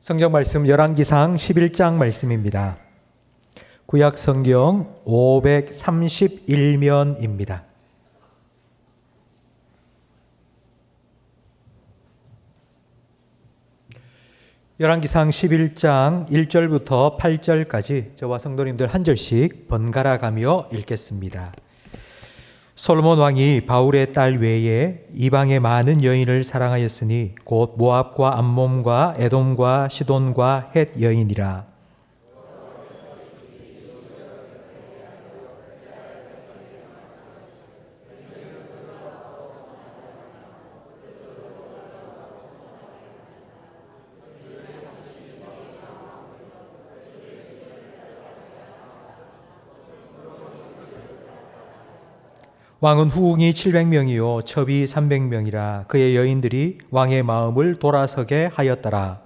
성경 말씀 열왕기상 11장 말씀입니다. 구약 성경 531면입니다. 열왕기상 11장 1절부터 8절까지 저와 성도님들 한 절씩 번갈아 가며 읽겠습니다. 솔로몬 왕이 바울의 딸 외에 이방의 많은 여인을 사랑하였으니 곧 모압과 암몬과 에돔과 시돈과 헷 여인이라. 왕은 후궁이 700명이요 첩이 300명이라. 그의 여인들이 왕의 마음을 돌아서게 하였더라.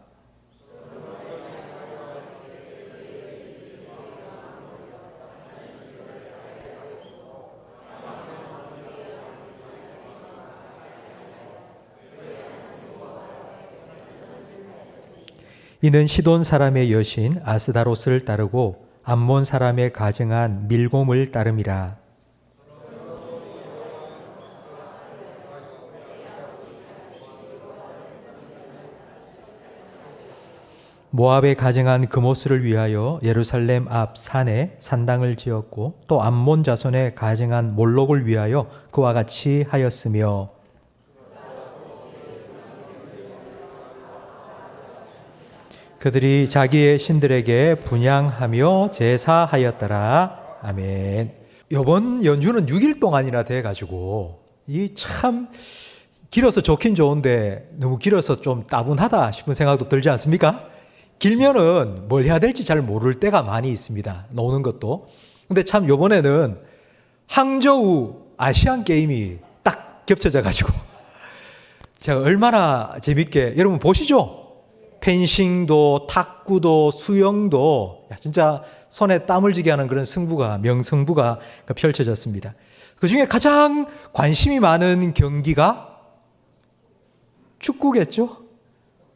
이는 시돈 사람의 여신 아스다롯을 따르고 암몬 사람의 가증한 밀곰을 따름이라. 모압에 가증한 그모스를 위하여 예루살렘 앞 산에 산당을 지었고 또 암몬 자손에 가증한 몰록을 위하여 그와 같이 하였으며 그들이 자기의 신들에게 분향하며 제사하였더라. 아멘. 이번 연휴는 6일 동안이나 돼가지고 이 참 길어서 좋긴 좋은데 너무 길어서 좀 따분하다 싶은 생각도 들지 않습니까? 길면은 뭘 해야 될지 잘 모를 때가 많이 있습니다. 노는 것도. 근데 참 요번에는 항저우 아시안 게임이 딱 겹쳐져 가지고 제가 얼마나 재밌게, 여러분 보시죠? 펜싱도 탁구도 수영도 진짜 손에 땀을 쥐게 하는 그런 승부가, 명승부가 펼쳐졌습니다. 그중에 가장 관심이 많은 경기가 축구겠죠?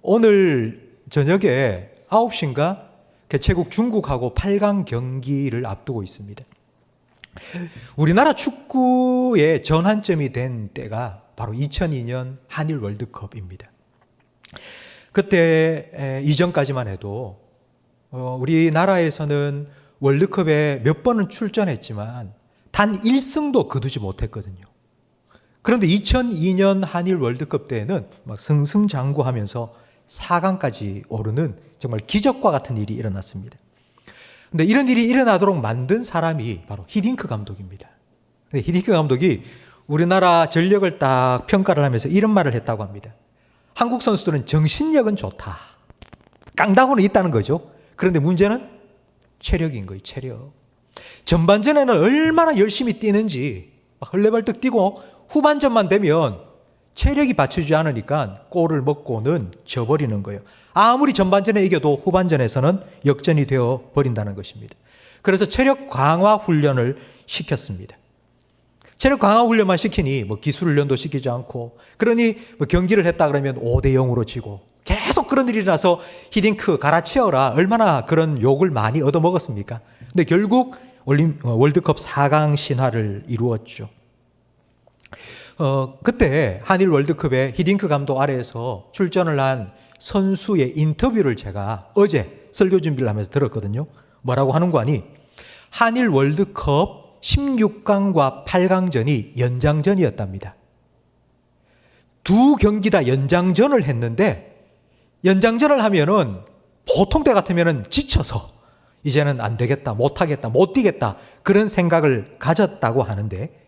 오늘 저녁에 9시인가 개최국 중국하고 8강 경기를 앞두고 있습니다. 우리나라 축구의 전환점이 된 때가 바로 2002년 한일 월드컵입니다. 그때 이전까지만 해도 우리나라에서는 월드컵에 몇 번은 출전했지만 단 1승도 거두지 못했거든요. 그런데 2002년 한일 월드컵 때에는 막 승승장구하면서 4강까지 오르는 정말 기적과 같은 일이 일어났습니다. 근데 이런 일이 일어나도록 만든 사람이 바로 히딩크 감독입니다. 근데 히딩크 감독이 우리나라 전력을 딱 평가를 하면서 이런 말을 했다고 합니다. 한국 선수들은 정신력은 좋다. 깡다구는 있다는 거죠. 그런데 문제는 체력인 거예요. 체력. 전반전에는 얼마나 열심히 뛰는지 막 헐레벌떡 뛰고 후반전만 되면 체력이 받쳐주지 않으니까 골을 먹고는 져버리는 거예요. 아무리 전반전에 이겨도 후반전에서는 역전이 되어 버린다는 것입니다. 그래서 체력 강화 훈련을 시켰습니다. 체력 강화 훈련만 시키니 뭐 기술 훈련도 시키지 않고, 그러니 뭐 경기를 했다 그러면 5대0으로 지고 계속 그런 일이 일어나서 히딩크 갈아치워라, 얼마나 그런 욕을 많이 얻어먹었습니까? 근데 결국 월드컵 4강 신화를 이루었죠. 그때 한일 월드컵에 히딩크 감독 아래에서 출전을 한 선수의 인터뷰를 제가 어제 설교 준비를 하면서 들었거든요. 뭐라고 하는 거 아니? 한일 월드컵 16강과 8강전이 연장전이었답니다. 두 경기 다 연장전을 했는데, 연장전을 하면은 보통 때 같으면은 지쳐서 이제는 안 되겠다, 못 하겠다, 못 뛰겠다, 그런 생각을 가졌다고 하는데,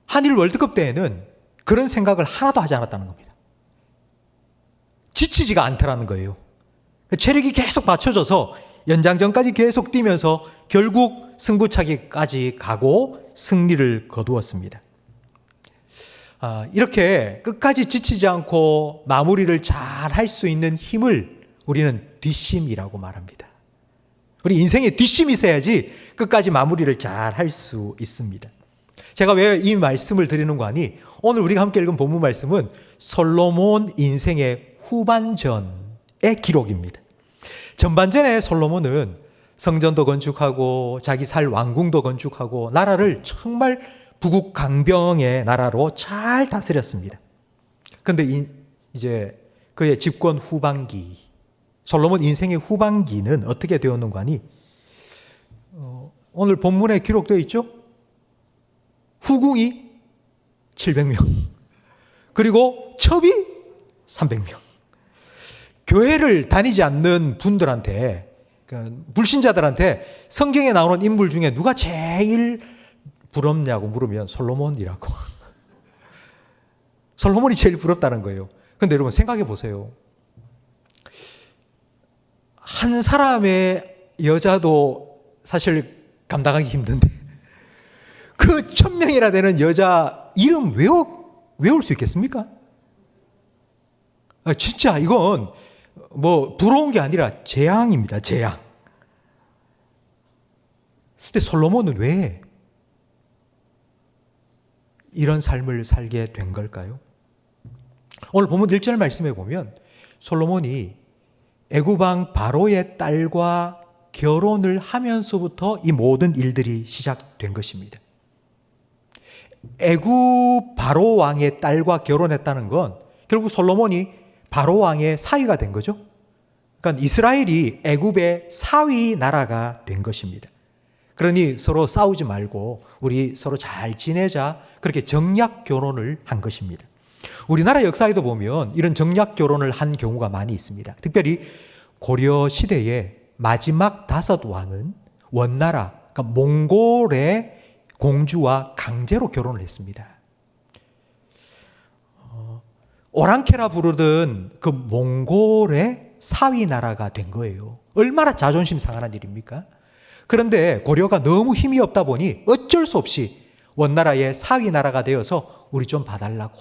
한일 월드컵 때에는 그런 생각을 하나도 하지 않았다는 겁니다. 지치지가 않더라는 거예요. 체력이 계속 받쳐져서 연장전까지 계속 뛰면서 결국 승부차기까지 가고 승리를 거두었습니다. 이렇게 끝까지 지치지 않고 마무리를 잘 할 수 있는 힘을 우리는 뒷심이라고 말합니다. 우리 인생에 뒷심이 있어야지 끝까지 마무리를 잘 할 수 있습니다. 제가 왜 이 말씀을 드리는 거 아니? 오늘 우리가 함께 읽은 본문 말씀은 솔로몬 인생의 후반전에 기록입니다. 전반전에 솔로몬은 성전도 건축하고 자기 살 왕궁도 건축하고 나라를 정말 부국강병의 나라로 잘 다스렸습니다. 그런데 이제 그의 집권 후반기, 솔로몬 인생의 후반기는 어떻게 되었는가 하니 오늘 본문에 기록되어 있죠? 후궁이 700명, 그리고 첩이 300명. 교회를 다니지 않는 분들한테, 불신자들한테 성경에 나오는 인물 중에 누가 제일 부럽냐고 물으면 솔로몬이라고. 솔로몬이 제일 부럽다는 거예요. 근데 여러분 생각해 보세요. 한 사람의 여자도 사실 감당하기 힘든데 그 1000명이나 되는 여자 이름 외울 수 있겠습니까? 진짜 이건 뭐 부러운 게 아니라 재앙입니다. 재앙. 근데 솔로몬은 왜 이런 삶을 살게 된 걸까요? 오늘 본문 1절 말씀해 보면 솔로몬이 애굽왕 바로의 딸과 결혼을 하면서부터 이 모든 일들이 시작된 것입니다. 애굽 바로 왕의 딸과 결혼했다는 건 결국 솔로몬이 바로 왕의 사위가 된 거죠. 그러니까 이스라엘이 애굽의 사위 나라가 된 것입니다. 그러니 서로 싸우지 말고 우리 서로 잘 지내자, 그렇게 정략 결혼을 한 것입니다. 우리나라 역사에도 보면 이런 정략 결혼을 한 경우가 많이 있습니다. 특별히 고려 시대의 마지막 5 왕은 원나라, 그러니까 몽골의 공주와 강제로 결혼을 했습니다. 오랑캐라 부르던 그 몽골의 사위 나라가 된 거예요. 얼마나 자존심 상한 일입니까? 그런데 고려가 너무 힘이 없다 보니 어쩔 수 없이 원나라의 사위 나라가 되어서 우리 좀 봐달라고,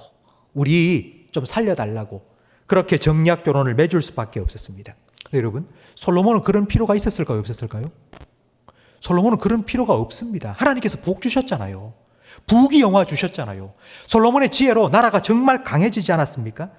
우리 좀 살려달라고 그렇게 정략 결혼을 맺을 수밖에 없었습니다. 여러분, 솔로몬은 그런 필요가 있었을까요? 없었을까요? 솔로몬은 그런 필요가 없습니다. 하나님께서 복 주셨잖아요. 부귀영화 주셨잖아요. 솔로몬의 지혜로 나라가 정말 강해지지 않았습니까?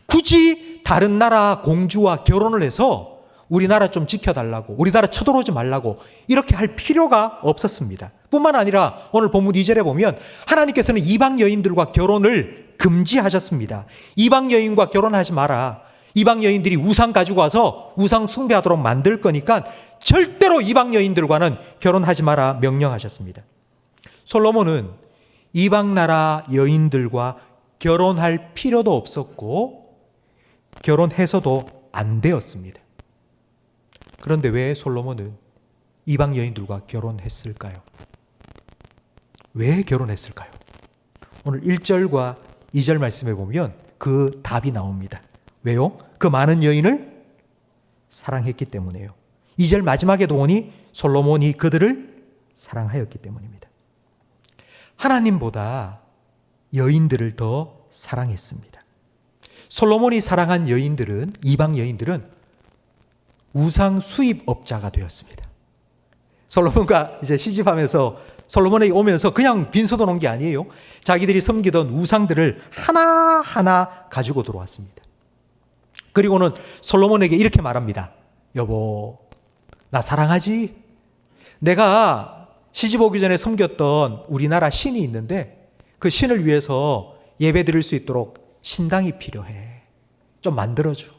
굳이 다른 나라 공주와 결혼을 해서 우리나라 좀 지켜달라고, 우리나라 쳐들어오지 말라고 이렇게 할 필요가 없었습니다. 뿐만 아니라 오늘 본문 2절에 보면 하나님께서는 이방 여인들과 결혼을 금지하셨습니다. 이방 여인과 결혼하지 마라. 이방 여인들이 우상 가지고 와서 우상 숭배하도록 만들 거니까 절대로 이방 여인들과는 결혼하지 마라 명령하셨습니다. 솔로몬은 이방 나라 여인들과 결혼할 필요도 없었고 결혼해서도 안 되었습니다. 그런데 왜 솔로몬은 이방 여인들과 결혼했을까요? 왜 결혼했을까요? 오늘 1절과 2절 말씀에 보면 그 답이 나옵니다. 왜요? 그 많은 여인을 사랑했기 때문이에요. 2절 마지막에도 보니 솔로몬이 그들을 사랑하였기 때문입니다. 하나님보다 여인들을 더 사랑했습니다. 솔로몬이 사랑한 여인들은, 이방 여인들은 우상 수입업자가 되었습니다. 솔로몬과 이제 시집하면서 솔로몬에게 오면서 그냥 빈손으로 온 게 아니에요. 자기들이 섬기던 우상들을 하나하나 가지고 들어왔습니다. 그리고는 솔로몬에게 이렇게 말합니다. 여보, 나 사랑하지? 내가 시집 오기 전에 섬겼던 우리나라 신이 있는데 그 신을 위해서 예배 드릴 수 있도록 신당이 필요해. 좀 만들어줘.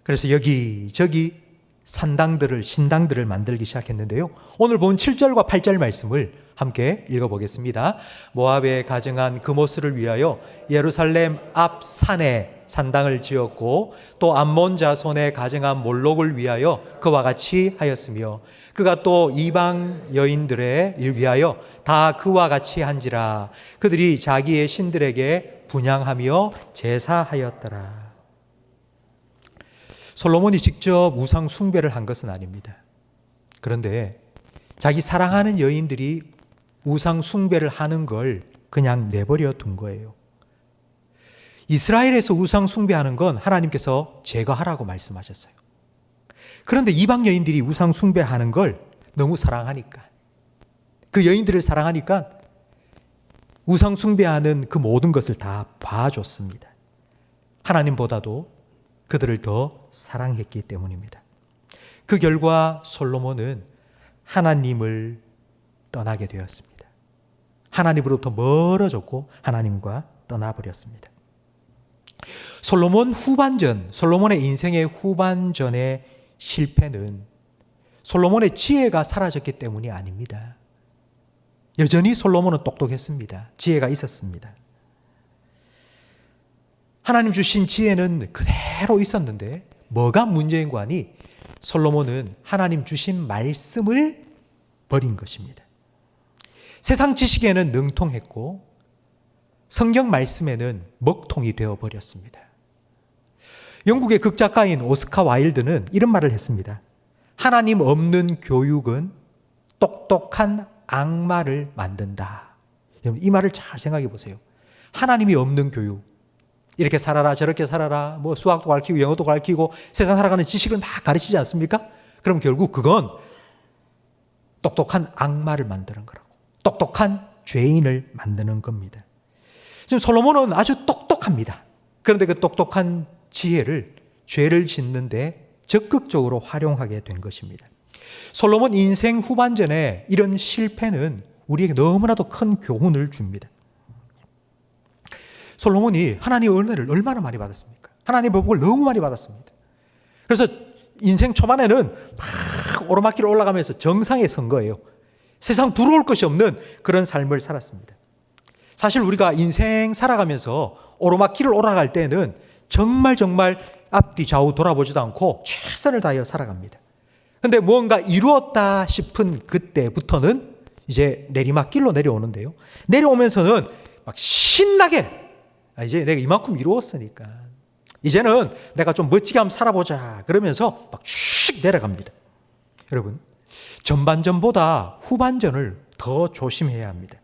그래서 여기저기 신당들을 만들기 시작했는데요. 오늘 본 7절과 8절 말씀을 함께 읽어보겠습니다. 모압에 가증한 그모스를 위하여 예루살렘 앞 산에 산당을 지었고 또 암몬 자손에 가증한 몰록을 위하여 그와 같이 하였으며 그가 또 이방 여인들에 위하여 다 그와 같이 한지라. 그들이 자기의 신들에게 분향하며 제사하였더라. 솔로몬이 직접 우상 숭배를 한 것은 아닙니다. 그런데 자기 사랑하는 여인들이 우상 숭배를 하는 걸 그냥 내버려 둔 거예요. 이스라엘에서 우상 숭배하는 건 하나님께서 제거하라고 말씀하셨어요. 그런데 이방 여인들이 우상 숭배하는 걸 너무 사랑하니까, 그 여인들을 사랑하니까 우상 숭배하는 그 모든 것을 다 봐줬습니다. 하나님보다도 그들을 더 사랑했기 때문입니다. 그 결과 솔로몬은 하나님을 떠나게 되었습니다. 하나님으로부터 멀어졌고 하나님과 떠나버렸습니다. 솔로몬의 인생의 후반전의 실패는 솔로몬의 지혜가 사라졌기 때문이 아닙니다. 여전히 솔로몬은 똑똑했습니다. 지혜가 있었습니다. 하나님 주신 지혜는 그대로 있었는데 뭐가 문제인 거 아니? 솔로몬은 하나님 주신 말씀을 버린 것입니다. 세상 지식에는 능통했고 성경 말씀에는 먹통이 되어버렸습니다. 영국의 극작가인 오스카 와일드는 이런 말을 했습니다. 하나님 없는 교육은 똑똑한 악마를 만든다. 여러분, 이 말을 잘 생각해 보세요. 하나님이 없는 교육. 이렇게 살아라 저렇게 살아라 뭐 수학도 가르치고 영어도 가르치고 세상 살아가는 지식을 막 가르치지 않습니까? 그럼 결국 그건 똑똑한 악마를 만드는 거라고. 똑똑한 죄인을 만드는 겁니다. 지금 솔로몬은 아주 똑똑합니다. 그런데 그 똑똑한 지혜를 죄를 짓는데 적극적으로 활용하게 된 것입니다. 솔로몬 인생 후반전에 이런 실패는 우리에게 너무나도 큰 교훈을 줍니다. 솔로몬이 하나님의 은혜를 얼마나 많이 받았습니까? 하나님의 복을 너무 많이 받았습니다. 그래서 인생 초반에는 막 오르막길을 올라가면서 정상에 선 거예요. 세상 부러울 것이 없는 그런 삶을 살았습니다. 사실 우리가 인생 살아가면서 오르막길을 올라갈 때는 정말 앞뒤 좌우 돌아보지도 않고 최선을 다하여 살아갑니다. 그런데 무언가 이루었다 싶은 그때부터는 이제 내리막길로 내려오는데요. 내려오면서는 막 신나게 이제 내가 이만큼 이루었으니까 이제는 내가 좀 멋지게 한번 살아보자 그러면서 막 슉 내려갑니다. 여러분, 전반전보다 후반전을 더 조심해야 합니다.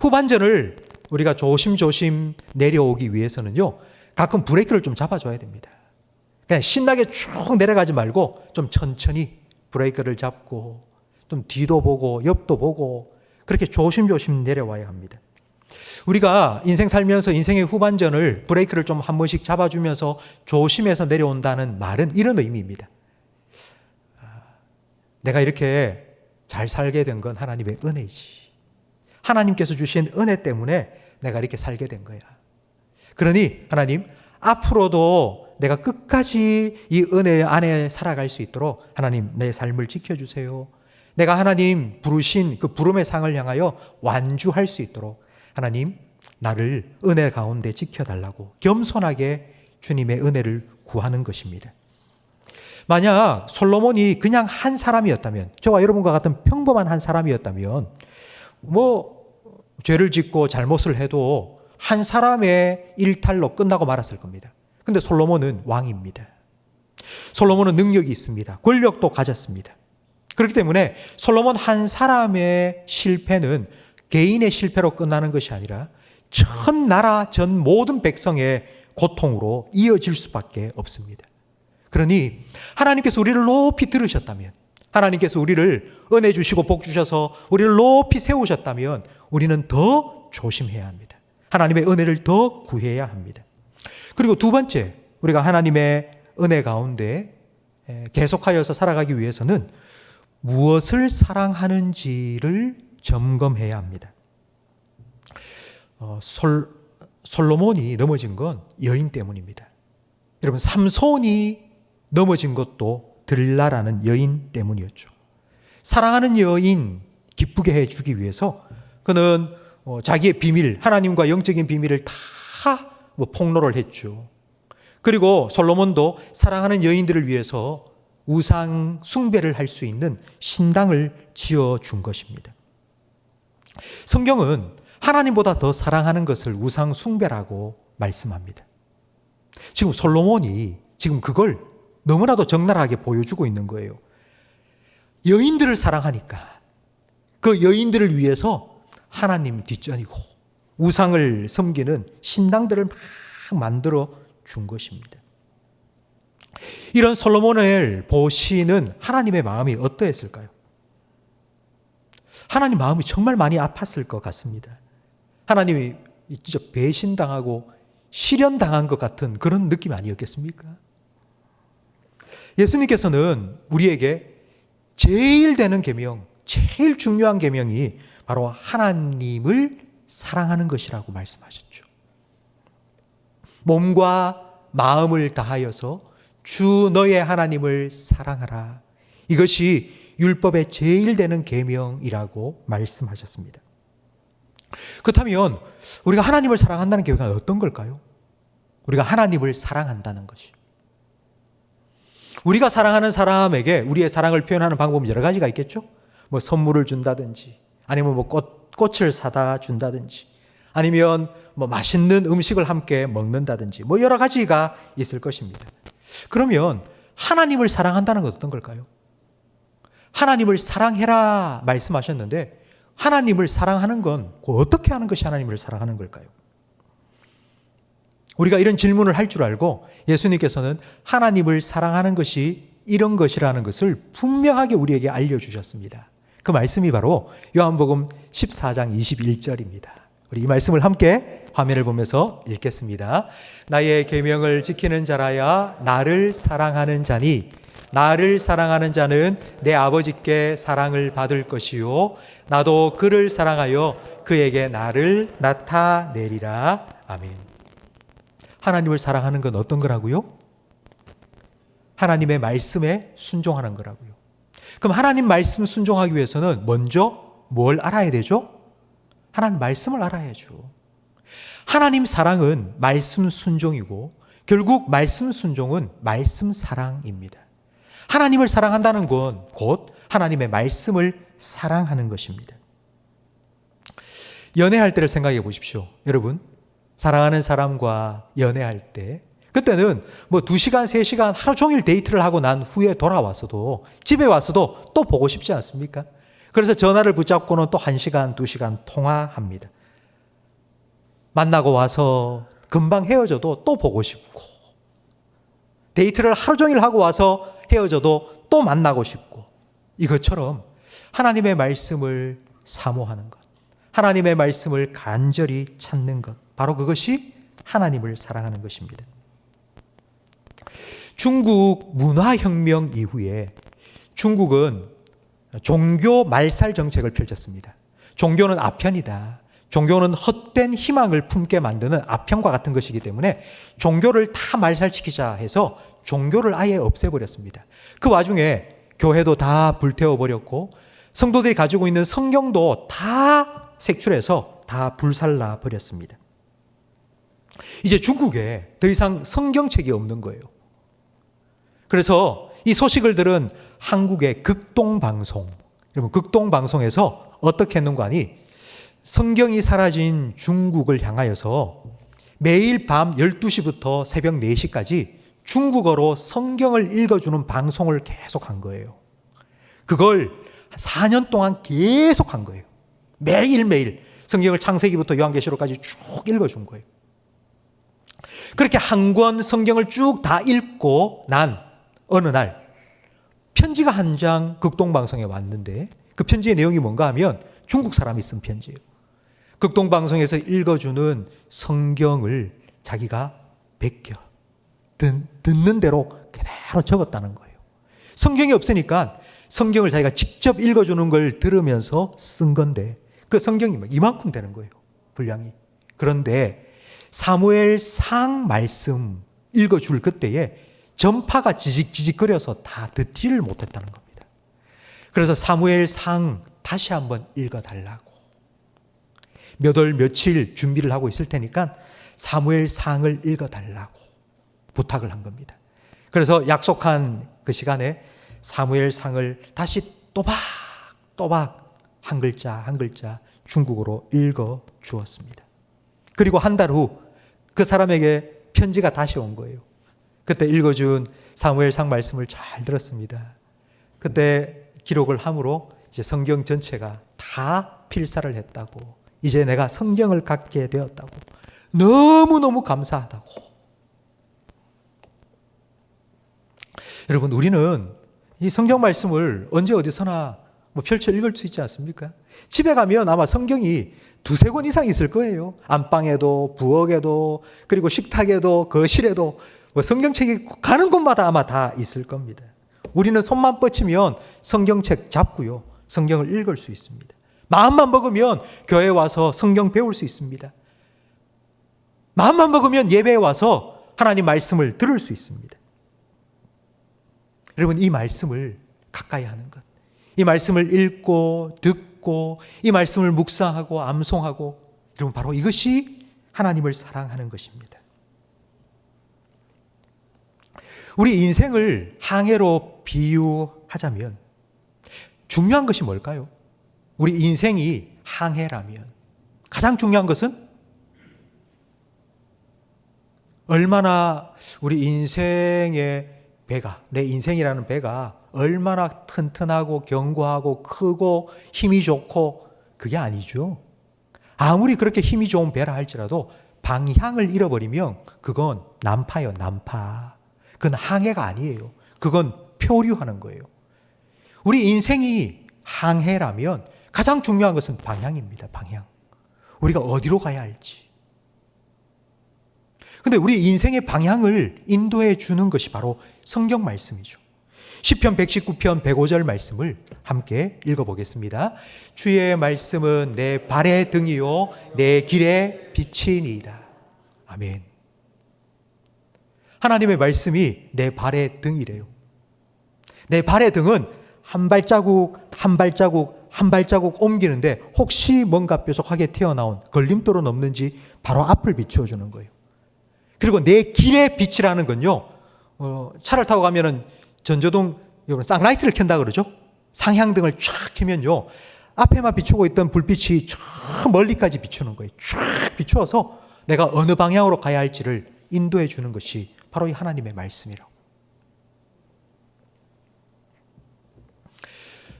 후반전을 우리가 조심조심 내려오기 위해서는요, 가끔 브레이크를 좀 잡아줘야 됩니다. 그냥 신나게 쭉 내려가지 말고 좀 천천히 브레이크를 잡고 좀 뒤도 보고 옆도 보고 그렇게 조심조심 내려와야 합니다. 우리가 인생 살면서 인생의 후반전을 브레이크를 좀 한 번씩 잡아주면서 조심해서 내려온다는 말은 이런 의미입니다. 내가 이렇게 잘 살게 된 건 하나님의 은혜이지. 하나님께서 주신 은혜 때문에 내가 이렇게 살게 된 거야. 그러니 하나님, 앞으로도 내가 끝까지 이 은혜 안에 살아갈 수 있도록 하나님 내 삶을 지켜주세요. 내가 하나님 부르신 그 부름의 상을 향하여 완주할 수 있도록 하나님 나를 은혜 가운데 지켜달라고 겸손하게 주님의 은혜를 구하는 것입니다. 만약 솔로몬이 그냥 한 사람이었다면, 저와 여러분과 같은 평범한 한 사람이었다면 죄를 짓고 잘못을 해도 한 사람의 일탈로 끝나고 말았을 겁니다. 근데 솔로몬은 왕입니다. 솔로몬은 능력이 있습니다. 권력도 가졌습니다. 그렇기 때문에 솔로몬 한 사람의 실패는 개인의 실패로 끝나는 것이 아니라 전 나라 전 모든 백성의 고통으로 이어질 수밖에 없습니다. 그러니 하나님께서 우리를 높이 들으셨다면, 하나님께서 우리를 은혜 주시고 복 주셔서 우리를 높이 세우셨다면 우리는 더 조심해야 합니다. 하나님의 은혜를 더 구해야 합니다. 그리고 두 번째, 우리가 하나님의 은혜 가운데 계속하여서 살아가기 위해서는 무엇을 사랑하는지를 점검해야 합니다. 솔로몬이 넘어진 건 여인 때문입니다. 여러분, 삼손이 넘어진 것도 들라라는 여인 때문이었죠. 사랑하는 여인 기쁘게 해주기 위해서 그는 자기의 비밀, 하나님과 영적인 비밀을 다 폭로를 했죠. 그리고 솔로몬도 사랑하는 여인들을 위해서 우상 숭배를 할 수 있는 신당을 지어준 것입니다. 성경은 하나님보다 더 사랑하는 것을 우상 숭배라고 말씀합니다. 지금 솔로몬이 지금 그걸 너무나도 적나라하게 보여주고 있는 거예요. 여인들을 사랑하니까 그 여인들을 위해서 하나님 뒷전이고 우상을 섬기는 신당들을 막 만들어 준 것입니다. 이런 솔로몬을 보시는 하나님의 마음이 어떠했을까요? 하나님 마음이 정말 많이 아팠을 것 같습니다. 하나님이 진짜 배신당하고 실현당한 것 같은 그런 느낌 아니었겠습니까? 예수님께서는 우리에게 제일 되는 계명, 제일 중요한 계명이 바로 하나님을 사랑하는 것이라고 말씀하셨죠. 몸과 마음을 다하여서 주 너의 하나님을 사랑하라. 이것이 율법의 제일 되는 계명이라고 말씀하셨습니다. 그렇다면 우리가 하나님을 사랑한다는 계명은 어떤 걸까요? 우리가 하나님을 사랑한다는 것이. 우리가 사랑하는 사람에게 우리의 사랑을 표현하는 방법은 여러 가지가 있겠죠? 뭐 선물을 준다든지, 아니면 뭐 꽃을 사다 준다든지, 아니면 뭐 맛있는 음식을 함께 먹는다든지, 뭐 여러 가지가 있을 것입니다. 그러면 하나님을 사랑한다는 건 어떤 걸까요? 하나님을 사랑해라 말씀하셨는데, 하나님을 사랑하는 건 어떻게 하는 것이 하나님을 사랑하는 걸까요? 우리가 이런 질문을 할 줄 알고 예수님께서는 하나님을 사랑하는 것이 이런 것이라는 것을 분명하게 우리에게 알려주셨습니다. 그 말씀이 바로 요한복음 14장 21절입니다. 우리 이 말씀을 함께 화면을 보면서 읽겠습니다. 나의 계명을 지키는 자라야 나를 사랑하는 자니 나를 사랑하는 자는 내 아버지께 사랑을 받을 것이요 나도 그를 사랑하여 그에게 나를 나타내리라. 아멘. 하나님을 사랑하는 건 어떤 거라고요? 하나님의 말씀에 순종하는 거라고요. 그럼 하나님 말씀 순종하기 위해서는 먼저 뭘 알아야 되죠? 하나님 말씀을 알아야죠. 하나님 사랑은 말씀 순종이고 결국 말씀 순종은 말씀 사랑입니다. 하나님을 사랑한다는 건 곧 하나님의 말씀을 사랑하는 것입니다. 연애할 때를 생각해 보십시오. 여러분, 사랑하는 사람과 연애할 때 그때는 뭐 2시간, 3시간 하루 종일 데이트를 하고 난 후에 돌아와서도 집에 와서도 또 보고 싶지 않습니까? 그래서 전화를 붙잡고는 또 1시간, 2시간 통화합니다. 만나고 와서 금방 헤어져도 또 보고 싶고, 데이트를 하루 종일 하고 와서 헤어져도 또 만나고 싶고, 이것처럼 하나님의 말씀을 사모하는 것, 하나님의 말씀을 간절히 찾는 것, 바로 그것이 하나님을 사랑하는 것입니다. 중국 문화혁명 이후에 중국은 종교 말살 정책을 펼쳤습니다. 종교는 아편이다. 종교는 헛된 희망을 품게 만드는 아편과 같은 것이기 때문에 종교를 다 말살시키자 해서 종교를 아예 없애버렸습니다. 그 와중에 교회도 다 불태워버렸고 성도들이 가지고 있는 성경도 다 색출해서 다 불살라 버렸습니다. 이제 중국에 더 이상 성경책이 없는 거예요. 그래서 이 소식을 들은 한국의 극동방송, 여러분 극동방송에서 어떻게 했는가 하니 성경이 사라진 중국을 향하여서 매일 밤 12시부터 새벽 4시까지 중국어로 성경을 읽어주는 방송을 계속 한 거예요. 그걸 4년 동안 계속 한 거예요. 매일매일 성경을 창세기부터 요한계시록까지 쭉 읽어준 거예요. 그렇게 한 권 성경을 쭉 다 읽고 난 어느 날 편지가 한 장 극동방송에 왔는데 그 편지의 내용이 뭔가 하면 중국 사람이 쓴 편지예요. 극동방송에서 읽어주는 성경을 자기가 베껴 듣는 대로 그대로 적었다는 거예요. 성경이 없으니까 성경을 자기가 직접 읽어주는 걸 들으면서 쓴 건데 그 성경이 이만큼 되는 거예요. 분량이. 그런데 사무엘상 말씀 읽어줄 그때에 전파가 지직지직거려서 다 듣지를 못했다는 겁니다. 그래서 사무엘상 다시 한번 읽어달라고 몇 월 며칠 준비를 하고 있을 테니까 사무엘상을 읽어달라고 부탁을 한 겁니다. 그래서 약속한 그 시간에 사무엘상을 다시 또박 한 글자 한 글자 중국어로 읽어 주었습니다. 그리고 한 달 후 그 사람에게 편지가 다시 온 거예요. 그때 읽어준 사무엘상 말씀을 잘 들었습니다. 그때 기록을 함으로 이제 성경 전체가 다 필사를 했다고, 이제 내가 성경을 갖게 되었다고, 너무너무 감사하다고. 여러분, 우리는 이 성경 말씀을 언제 어디서나 펼쳐 읽을 수 있지 않습니까? 집에 가면 아마 성경이 2-3권 이상 있을 거예요. 안방에도, 부엌에도, 그리고 식탁에도, 거실에도 성경책이 가는 곳마다 아마 다 있을 겁니다. 우리는 손만 뻗치면 성경책 잡고요. 성경을 읽을 수 있습니다. 마음만 먹으면 교회에 와서 성경 배울 수 있습니다. 마음만 먹으면 예배에 와서 하나님 말씀을 들을 수 있습니다. 여러분, 이 말씀을 가까이 하는 것, 이 말씀을 읽고 듣고 이 말씀을 묵상하고 암송하고, 여러분, 바로 이것이 하나님을 사랑하는 것입니다. 우리 인생을 항해로 비유하자면 중요한 것이 뭘까요? 우리 인생이 항해라면 가장 중요한 것은 얼마나 우리 인생의 배가, 내 인생이라는 배가 얼마나 튼튼하고 견고하고 크고 힘이 좋고, 그게 아니죠. 아무리 그렇게 힘이 좋은 배라 할지라도 방향을 잃어버리면 그건 난파예요, 난파. 그건 항해가 아니에요. 그건 표류하는 거예요. 우리 인생이 항해라면 가장 중요한 것은 방향입니다. 방향. 우리가 어디로 가야 할지. 근데 우리 인생의 방향을 인도해 주는 것이 바로 성경 말씀이죠. 시편 119편 105절 말씀을 함께 읽어보겠습니다. 주의 말씀은 내 발의 등이요 내 길의 빛이니이다. 아멘. 하나님의 말씀이 내 발의 등이래요. 내 발의 등은 한 발자국 한 발자국 한 발자국 옮기는데 혹시 뭔가 뾰족하게 튀어나온 걸림돌은 없는지 바로 앞을 비추어 주는 거예요. 그리고 내 길의 빛이라는 건요, 차를 타고 가면은 전조등, 쌍라이트를 켠다 그러죠. 상향등을 쫙 켜면요, 앞에만 비추고 있던 불빛이 쫙 멀리까지 비추는 거예요. 쫙 비추어서 내가 어느 방향으로 가야 할지를 인도해 주는 것이 바로 이 하나님의 말씀이라고.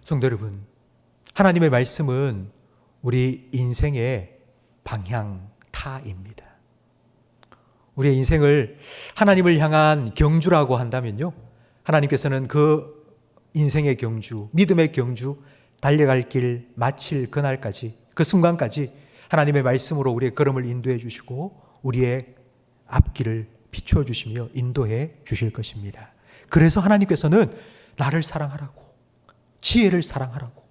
성도 여러분, 하나님의 말씀은 우리 인생의 방향타입니다. 우리의 인생을 하나님을 향한 경주라고 한다면요, 하나님께서는 그 인생의 경주, 믿음의 경주, 달려갈 길 마칠 그날까지, 그 순간까지 하나님의 말씀으로 우리의 걸음을 인도해 주시고 우리의 앞길을 비추어 주시며 인도해 주실 것입니다. 그래서 하나님께서는 나를 사랑하라고, 지혜를 사랑하라고.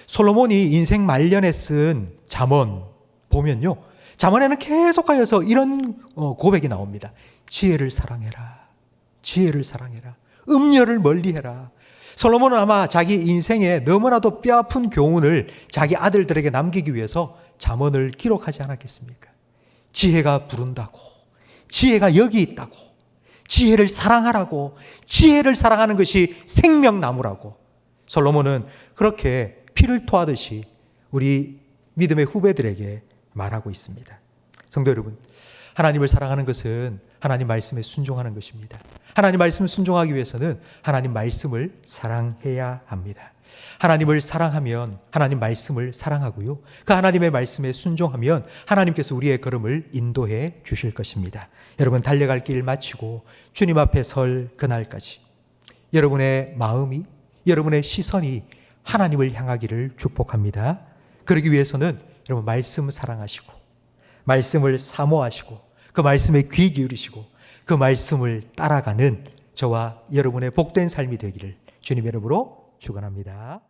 솔로몬이 인생 말년에 쓴 잠언 보면요, 잠언에는 계속하여서 이런 고백이 나옵니다. 지혜를 사랑해라. 지혜를 사랑해라. 음녀를 멀리해라. 솔로몬은 아마 자기 인생에 너무나도 뼈아픈 교훈을 자기 아들들에게 남기기 위해서 잠언을 기록하지 않았겠습니까? 지혜가 부른다고, 지혜가 여기 있다고, 지혜를 사랑하라고, 지혜를 사랑하는 것이 생명나무라고 솔로몬은 그렇게 피를 토하듯이 우리 믿음의 후배들에게 말하고 있습니다. 성도 여러분, 하나님을 사랑하는 것은 하나님 말씀에 순종하는 것입니다. 하나님 말씀을 순종하기 위해서는 하나님 말씀을 사랑해야 합니다. 하나님을 사랑하면 하나님 말씀을 사랑하고요, 그 하나님의 말씀에 순종하면 하나님께서 우리의 걸음을 인도해 주실 것입니다. 여러분, 달려갈 길 마치고 주님 앞에 설 그날까지 여러분의 마음이, 여러분의 시선이 하나님을 향하기를 축복합니다. 그러기 위해서는 여러분 말씀 사랑하시고 말씀을 사모하시고 그 말씀에 귀 기울이시고 그 말씀을 따라가는 저와 여러분의 복된 삶이 되기를 주님의 이름으로 축원합니다.